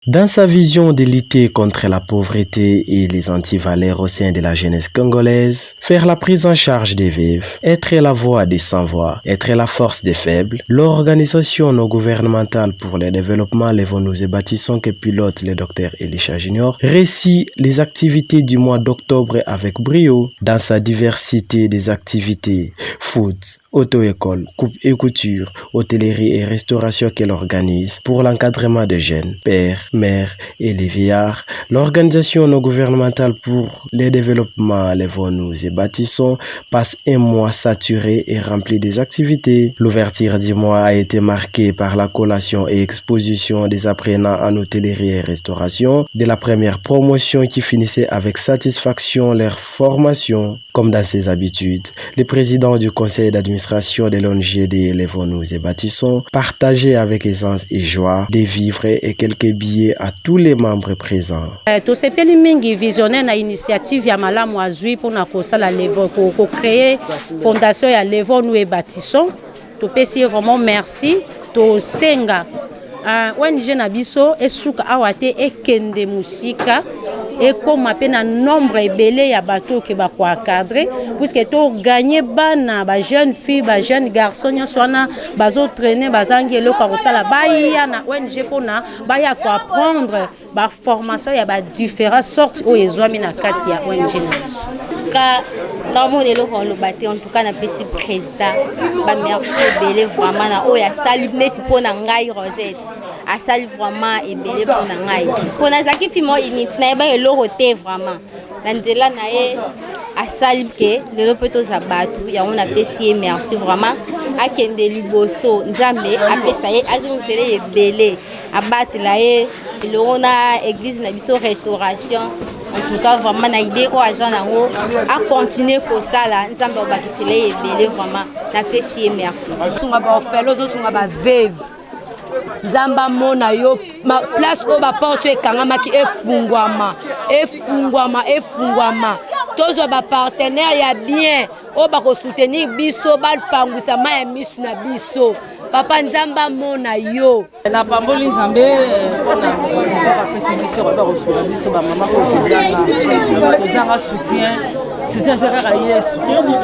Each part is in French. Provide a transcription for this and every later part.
Dans sa vision de lutter contre la pauvreté et les antivaleurs au sein de la jeunesse congolaise, faire la prise en charge des veuves, être la voix des sans-voix, être la force des faibles, l'organisation non gouvernementale pour le développement Levons-nous et bâtissons que pilote le docteur Elisha Junior récit les activités du mois d'octobre avec brio dans sa diversité des activités, foot, auto-école, coupe et couture, hôtellerie et restauration qu'elle organise pour l'encadrement de jeunes, pères, mères et les vieillards. L'organisation non gouvernementale pour le développement Levons-nous et bâtissons passe un mois saturé et rempli des activités. L'ouverture du mois a été marquée par la collation et exposition des apprenants en hôtellerie et restauration de la première promotion qui finissait avec satisfaction leur formation. Comme dans ses habitudes, le président du conseil d'administration de l'ONGD Levons-nous et bâtissons partageait avec aisance et joie des vivres et quelques billets à tous les membres présents. Tosepeli mingi visionnaire na initiative ya malamu azui pona kosala ko créer fondation ya Levons-nous et bâtissons. Topesi vraiment merci to senga ONG na biso esuka awate ekende musika et comme appena nombre ebele ya bateau ke ba ko encadrer puisque to gagner bana ba jeune fille ba jeune garçon nyoswana bazo traîner bazangi eloko kosala baya na ONG pona baya ko apprendre ba formation ya ba différentes sortes o ezwami na kati ya ONG na biso ka mon eloko lo baté en tout cas na pesi président ba merci ebele vraiment na o ya sali net pona ngai Rosette asali vraiment ebele pona ngai pona zaki fimo init na ba eloko te vraiment na nzela na ye asali ke lelo peto za batu ya on a pesi merci vraiment akende liboso nzambe apesa ye azungusele ebele abatela ye na église na biso restauration en tout cas vraiment na idée o azana ngo a continuer ko sala nzambe obakisele ebele vraiment na pesi merci sunga ba ofelo zo sunga ba veve nzamba mona yo ma place o ba porte ekangama ki efungwama tozo ba partenaire ya bien o ba ko soutenir biso ba pangwisa ma ya misu na biso papa nzamba mona yo la pamboli nzambe pona toka pesi biso ba ko soutenir biso ba mama ko tozanga soutien kaka Yesu à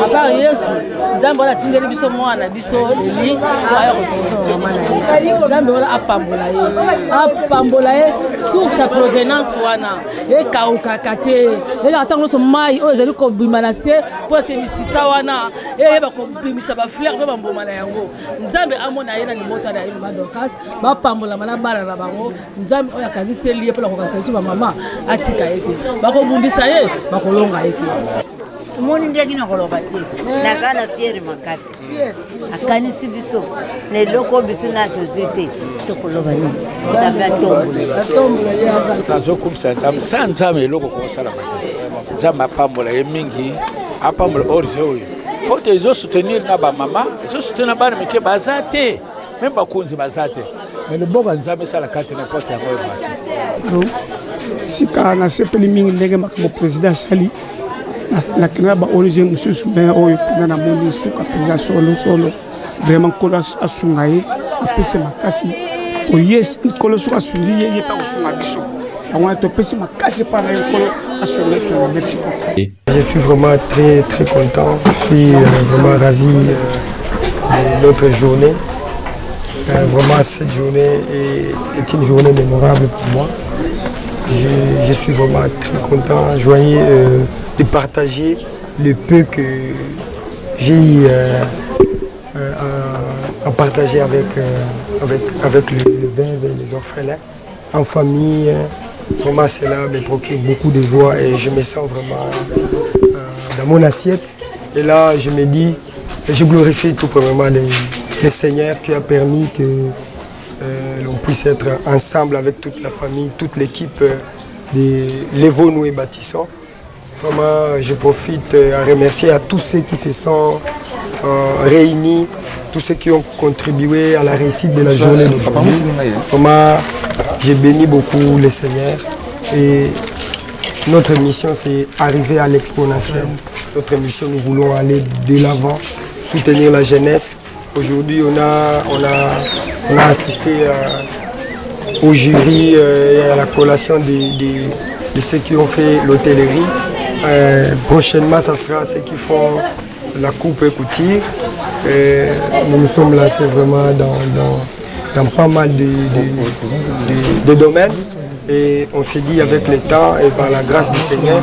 part Yesu nzambe ala tindeli biso mwana biso eli aya ko soutenir mama na ye nzambe ala apambola ye sur sa provenance wana e kauka kate e atango so mai o ezali ko bima na se po temisisa wana e ba ko bimisa ba fleur ba mboma na yango nzambe amona ye na limota na ye ba dokas ba pambola mana bana na bango nzambe o yakanisi lié pour la kokanisa biso ba mama atika ete ba ko bundisa ye ba ko longa ete moni ndeki na koloba te nazana fiere makasi akanisi biso ne loko biso na tozite to koloba ni nzambe atombola nazokumisa nzambe loko kosala bate nzambe apambola ye mingi apambola orge oyo pote ezo soutenir na ba mama ezo soutenir bana mike baza te même bakunzi baza te mais le boka nzambe sala kati na pote ya koyo basi sika na sepeli mingi ndenge makambo président sali la kina ba ONG mususu me oyo pena na moni suka penza solo vraiment kola asungaye apese makasi o yes kolo suka sungi ye pa usunga biso on a topesi makasi pa na kolo asungaye pe merci beaucoup. Je suis vraiment très content, je suis vraiment ravi de notre journée. Vraiment cette journée est une journée mémorable pour moi. Je suis vraiment très content, joyeux de partager le peu que j'ai eu à partager avec le veuve et les orphelins en famille. Vraiment cela me procure beaucoup de joie et je me sens vraiment dans mon assiette. Et là je me dis, je glorifie tout premièrement le Seigneur qui a permis que l'on puisse être ensemble avec toute la famille, toute l'équipe de Levons-nous et bâtissons. Vraiment, je profite à remercier à tous ceux qui se sont réunis, tous ceux qui ont contribué à la réussite de la journée d'aujourd'hui. Vraiment, j'ai béni beaucoup le Seigneur et notre mission c'est arriver à l'exponentiel. Notre mission, nous voulons aller de l'avant, soutenir la jeunesse. Aujourd'hui, on a assisté au jury et à la collation de ceux qui ont fait l'hôtellerie. Prochainement, ça sera ceux qui font la coupe et couture. Nous nous sommes lancés vraiment dans pas mal de domaines. Et on s'est dit avec le temps et par la grâce du Seigneur,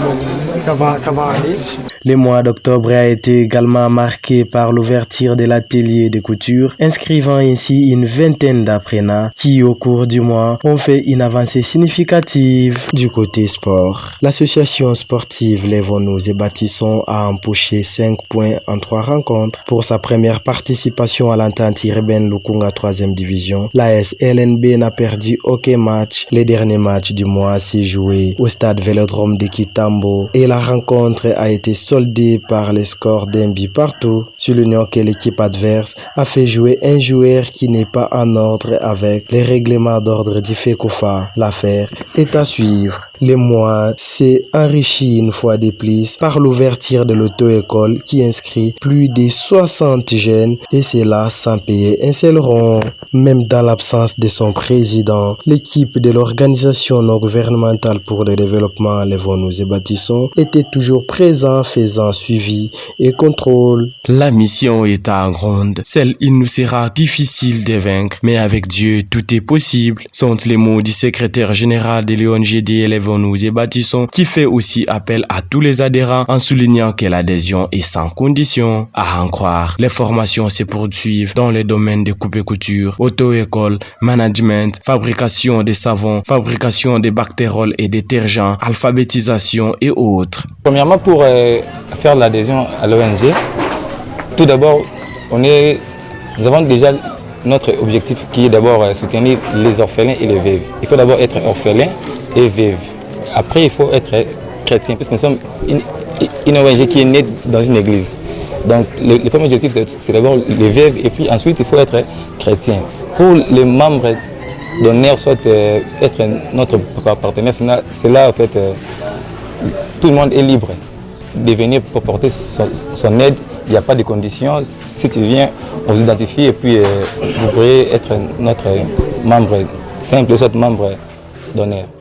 ça va aller. Le mois d'octobre a été également marqué par l'ouverture de l'atelier de couture, inscrivant ainsi une vingtaine d'apprenants qui, au cours du mois, ont fait une avancée significative du côté sport. L'association sportive Lèvons-nous et Bâtissons a empoché 5 points en 3 rencontres pour sa première participation à l'entente urbaine Lukunga 3e division. L'AS LNB n'a perdu aucun match. Les derniers matchs du mois s'est joué au stade Vélodrome de Kitambo et la rencontre a été soldé par les scores d'un but partout, soulignant que l'équipe adverse a fait jouer un joueur qui n'est pas en ordre avec les règlements d'ordre du FECOFA. L'affaire est à suivre. Le mois s'est enrichi une fois de plus par l'ouverture de l'auto-école qui inscrit plus de 60 jeunes et cela sans payer un seul rond. Même dans l'absence de son président, l'équipe de l'organisation non gouvernementale pour le développement Lèvons-nous et Bâtissons était toujours présent, faisant suivi et contrôle. La mission est à grande. Celle il nous sera difficile de vaincre, mais avec Dieu tout est possible, sont les mots du secrétaire général de l'ONG Lèvons-nous et Bâtissons, qui fait aussi appel à tous les adhérents en soulignant que l'adhésion est sans condition. À en croire, les formations se poursuivent dans les domaines de coupe et couture, auto-école, management, fabrication des savons, fabrication des bactéroles et détergents, alphabétisation et autres. Premièrement, pour faire l'adhésion à l'ONG, tout d'abord, nous avons déjà notre objectif qui est d'abord soutenir les orphelins et les veuves. Il faut d'abord être orphelin et veuve. Après, il faut être chrétien, puisque nous sommes une ONG qui est née dans une église. Donc, le premier objectif, c'est d'abord les veuves, et puis ensuite, il faut être chrétien. Pour les membres d'honneur, soit être notre partenaire, c'est là, en fait, tout le monde est libre de venir pour porter son aide. Il n'y a pas de conditions. Si tu viens, on vous identifie et puis vous pourrez être notre membre simple, soit membre d'honneur.